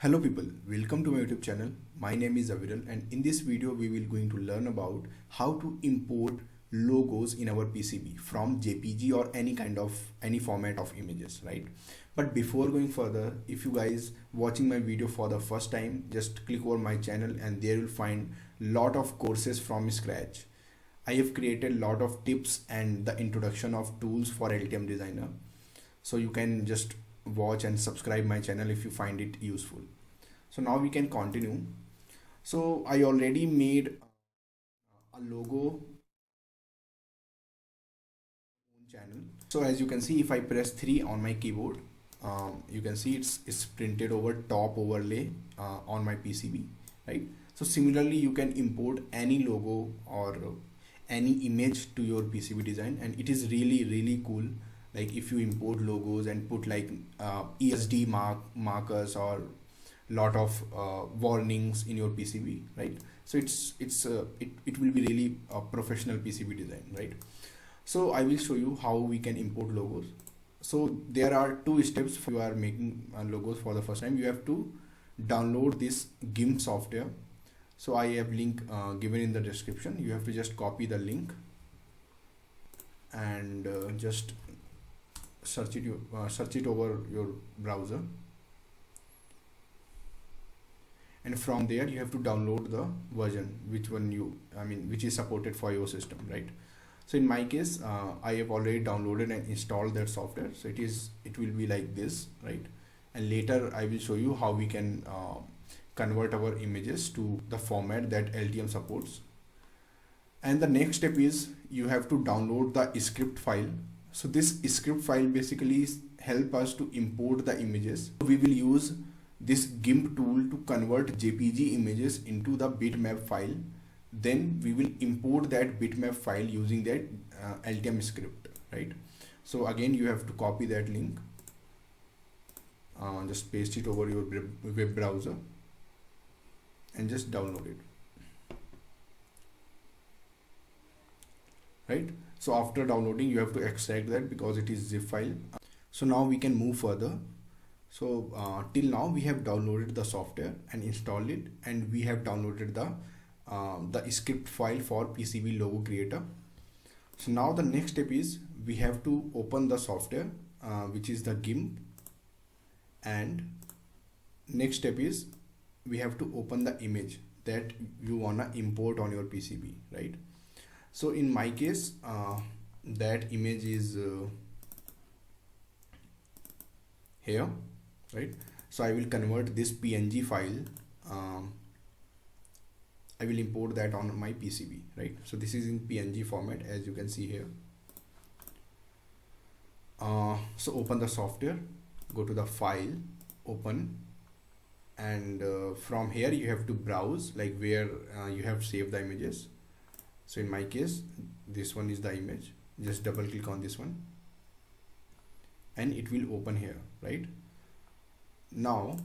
Hello people, welcome to my YouTube channel. My name is Aviral and in this video we will going to learn about how to import logos in our PCB from JPG or any format of images, right? But before going further, if you guys watching my video for the first time, just click over my channel and there you'll find lot of courses from scratch. I have created lot of tips and the introduction of tools for LTM Designer. So you can just watch and subscribe my channel if you find it useful. So now we can continue. So I already made a logo on channel. So as you can see, if I press 3 on my keyboard, you can see it's printed over top overlay on my PCB, right? So similarly you can import any logo or any image to your PCB design, and it is really cool. Like if you import logos and put like ESD markers or lot of warnings in your PCB, right? So it will be really a professional PCB design, right? So I will show you how we can import logos. So there are two steps. If you are making logos for the first time, you have to download this GIMP software. So I have link given in the description. You have to just copy the link and just search it over your browser, and from there you have to download the version which is supported for your system, right? So in my case I have already downloaded and installed that software, so it will be like this, right? And later I will show you how we can convert our images to the format that LTM supports. And the next step is you have to download the script file. So this script file basically help us to import the images. We will use this GIMP tool to convert JPG images into the bitmap file. Then we will import that bitmap file using that LTM script, right? So again you have to copy that link, just paste it over your web browser and just download it, right? So after downloading you have to extract that because it is zip file. So now we can move further. So till now we have downloaded the software and installed it, and we have downloaded the script file for PCB logo creator. So now the next step is we have to open the software which is the GIMP, and next step is we have to open the image that you wanna import on your PCB, right? So in my case that image is here, right? So I will convert this PNG file, I will import that on my PCB, right? So this is in PNG format as you can see here. So open the software, go to the file, open, and from here you have to browse like where you have saved the images. So in my case this one is the image. Just double click on this one and it will open here, right? Now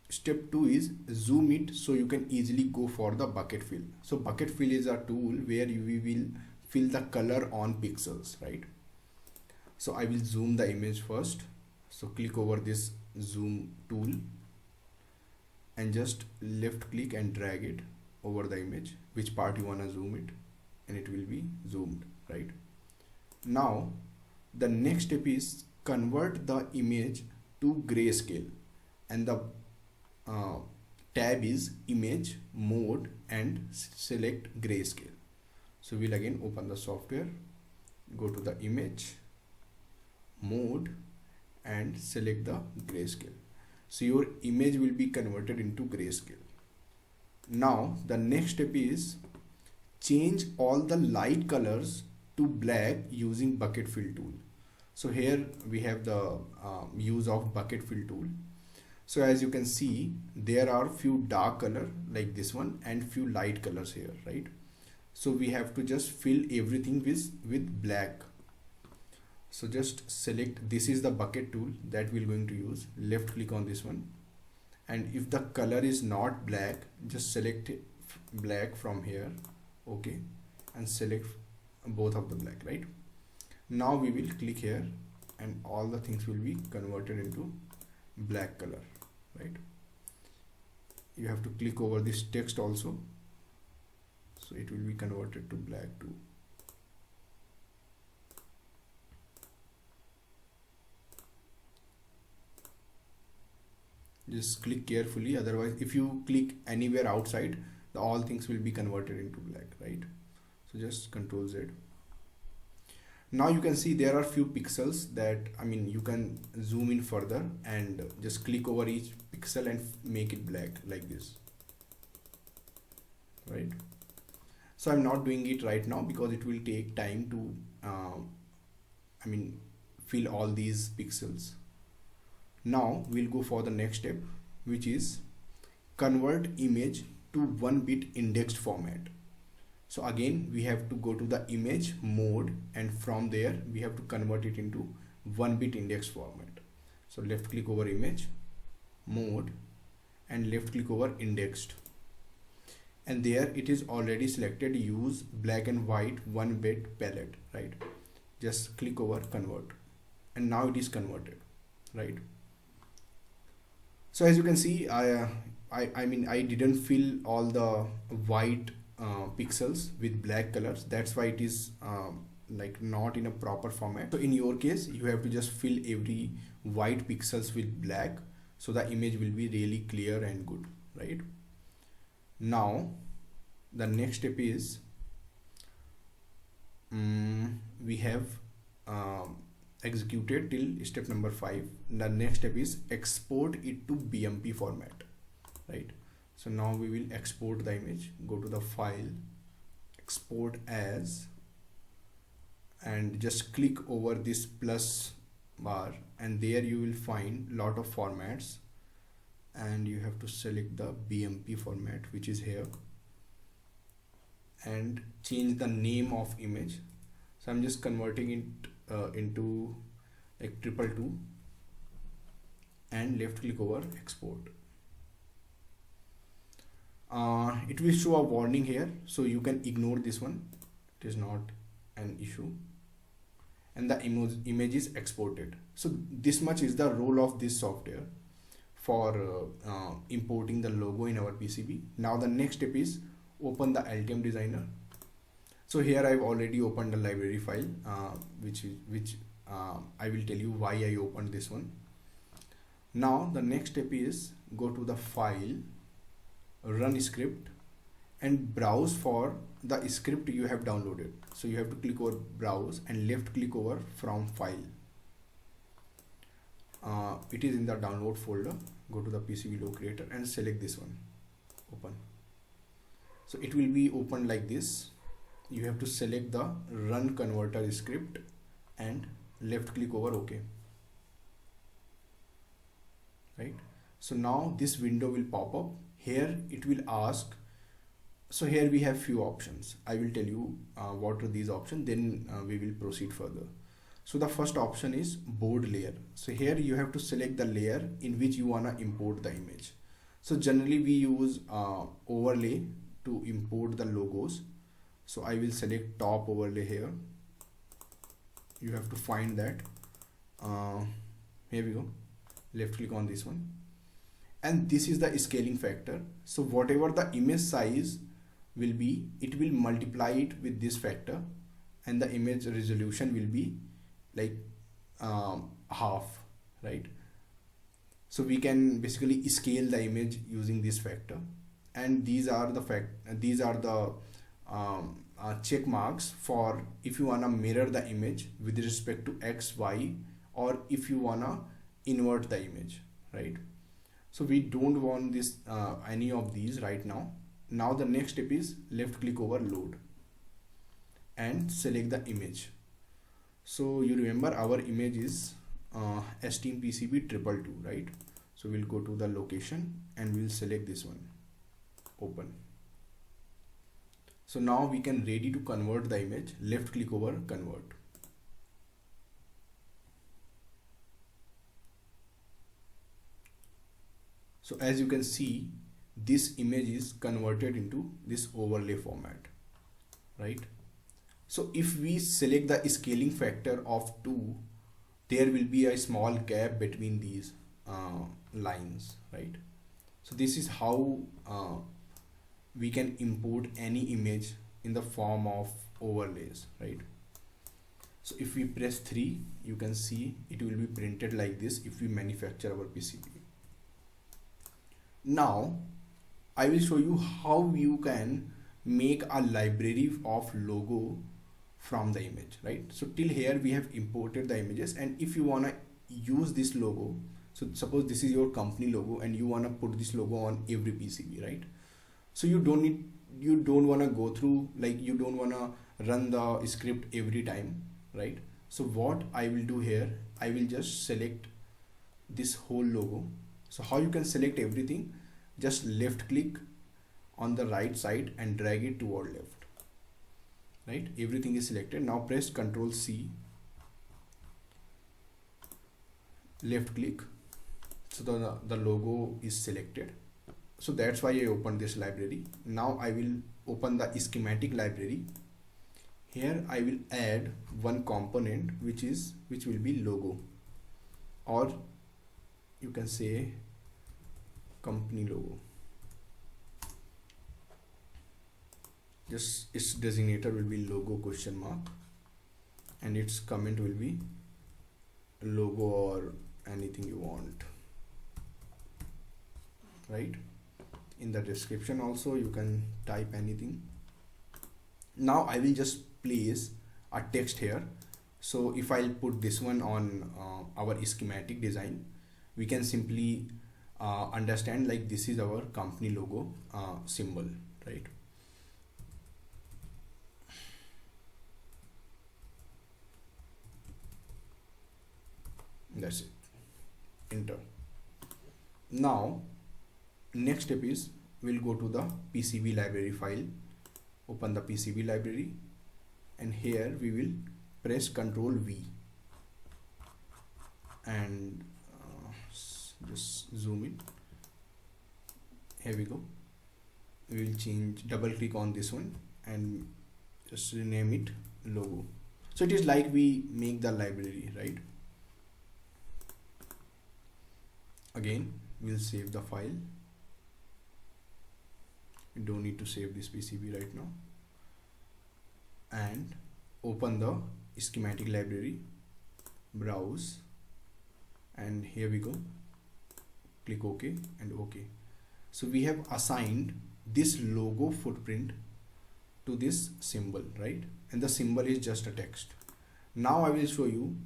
step 2 is zoom it so you can easily go for the bucket fill. So bucket fill is a tool where we will fill the color on pixels, right? So I will zoom the image first. So click over this zoom tool and just left click and drag it over the image, which part you want to zoom it, and it will be zoomed, right? Now the next step is convert the image to grayscale, and the tab is image mode and select grayscale. So we'll again open the software, go to the image mode and select the grayscale. So your image will be converted into grayscale. Now the next step is change all the light colors to black using bucket fill tool. So here we have the use of bucket fill tool. So as you can see there are few dark color like this one and few light colors here, right? So we have to just fill everything with black. So just select, this is the bucket tool that we're going to use. Left click on this one, and if the color is not black, just select black from here, okay, and select both of the black, right? Now we will click here and all the things will be converted into black color, right? you have to click over this text also, so it will be converted to black too. Just click carefully, otherwise if you click anywhere outside, all things will be converted into black, right? So just Control Z. Now you can see there are few pixels that, I mean, you can zoom in further and just click over each pixel and make it black like this, right? So I'm not doing it right now because it will take time to I mean, fill all these pixels. Now we'll go for the next step, which is convert image to 1-bit indexed format. So again, we have to go to the image mode, and from there we have to convert it into 1-bit indexed format. So left click over image mode and left click over indexed, and there it is already selected, use black and white 1-bit palette, right? Just click over convert, and now it is converted, right? So as you can see, I mean, I didn't fill all the white pixels with black colors. That's why it is like not in a proper format. So in your case, you have to just fill every white pixels with black, so the image will be really clear and good, right? Now the next step is we have executed till step number 5. The next step is export it to BMP format, right? So now we will export the image. Go to the file, export as, and just click over this plus bar, and there you will find lot of formats, and you have to select the BMP format, which is here, and change the name of image. So I'm just converting it into like 222, and left click over export. It will show a warning here, so you can ignore this one, it is not an issue, and the image is exported. So this much is the role of this software for importing the logo in our PCB. Now the next step is open the Altium Designer. So here I've already opened the library file, which I will tell you why I opened this one. Now the next step is go to the file, run script, and browse for the script you have downloaded. So you have to click over browse and left click over from file. It is in the download folder. Go to the PCB locator and select this one, open. So it will be opened like this. You have to select the run converter script and left click over OK, right? So now this window will pop up. Here it will ask, so here we have few options. I will tell you what are these options, then we will proceed further. So the first option is board layer. So here you have to select the layer in which you wanna import the image. So generally we use overlay to import the logos. So I will select top overlay here. You have to find that. Here we go. Left click on this one. And this is the scaling factor. So whatever the image size will be, it will multiply it with this factor, and the image resolution will be like half, right? So we can basically scale the image using this factor, and these are the check marks for if you wanna mirror the image with respect to X, Y, or if you wanna invert the image, right? So we don't want this any of these right now. Now the next step is left click over load and select the image. So you remember our image is STMPCB222, right? So we'll go to the location and we'll select this one, open. So now we can ready to convert the image. Left click over convert. So as you can see, this image is converted into this overlay format, right? So if we select the scaling factor of 2, there will be a small gap between these lines, right? So this is how we can import any image in the form of overlays, right? So if we press 3, you can see it will be printed like this if we manufacture our PCB. Now I will show you how you can make a library of logo from the image, right? So till here we have imported the images, and if you wanna use this logo, so suppose this is your company logo and you wanna put this logo on every PCB, right? So you don't wanna go through, like you don't wanna run the script every time, right? So what I will do here, I will just select this whole logo. So how you can select everything, just left click on the right side and drag it toward left, right? Everything is selected. Now press Ctrl C, left click, so the logo is selected. So that's why I opened this library. Now I will open the schematic library. Here I will add one component which will be logo, or you can say company logo. Just its designator will be logo question mark, and its comment will be logo or anything you want, right? In the description also you can type anything. Now I will just place a text here. So if I'll put this one on our schematic design, we can simply understand like this is our company logo symbol, right? That's it. Enter. Now next step is we'll go to the PCB library file, open the PCB library, and here we will press Ctrl V and just zoom in. Here we go. We will change, double click on this one and just rename it logo. So it is like we make the library, right? Again we'll save the file. You don't need to save this PCB right now, and open the schematic library, browse, and here we go, click OK and OK. So we have assigned this logo footprint to this symbol, right? And the symbol is just a text. Now I will show you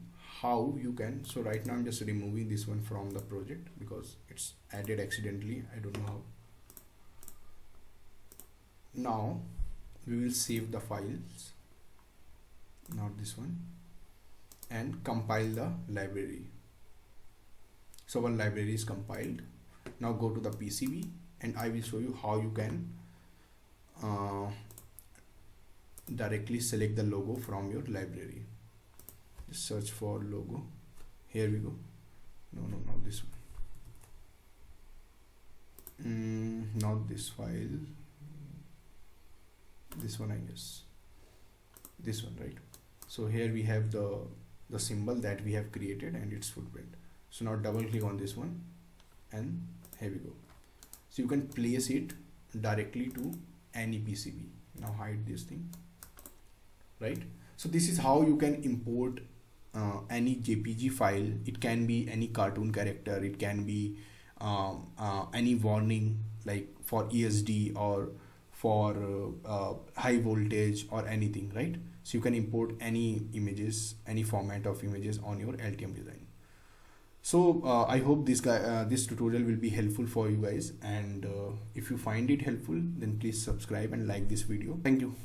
how you can. So right now I'm just removing this one from the project because it's added accidentally, I don't know how. Now we will save the files, not this one, and compile the library. So our library is compiled. Now go to the PCB and I will show you how you can directly select the logo from your library. Just search for logo. Here we go. No, not this one. Not this file. This one, I guess. This one, right? So here we have the symbol that we have created and its footprint. So now double click on this one and here we go. So you can place it directly to any PCB. Now hide this thing, right? So this is how you can import any JPG file. It can be any cartoon character, it can be any warning like for ESD or for high voltage or anything, right? So you can import any images, any format of images on your LTM design. So I hope this tutorial will be helpful for you guys, and if you find it helpful, then please subscribe and like this video. Thank you.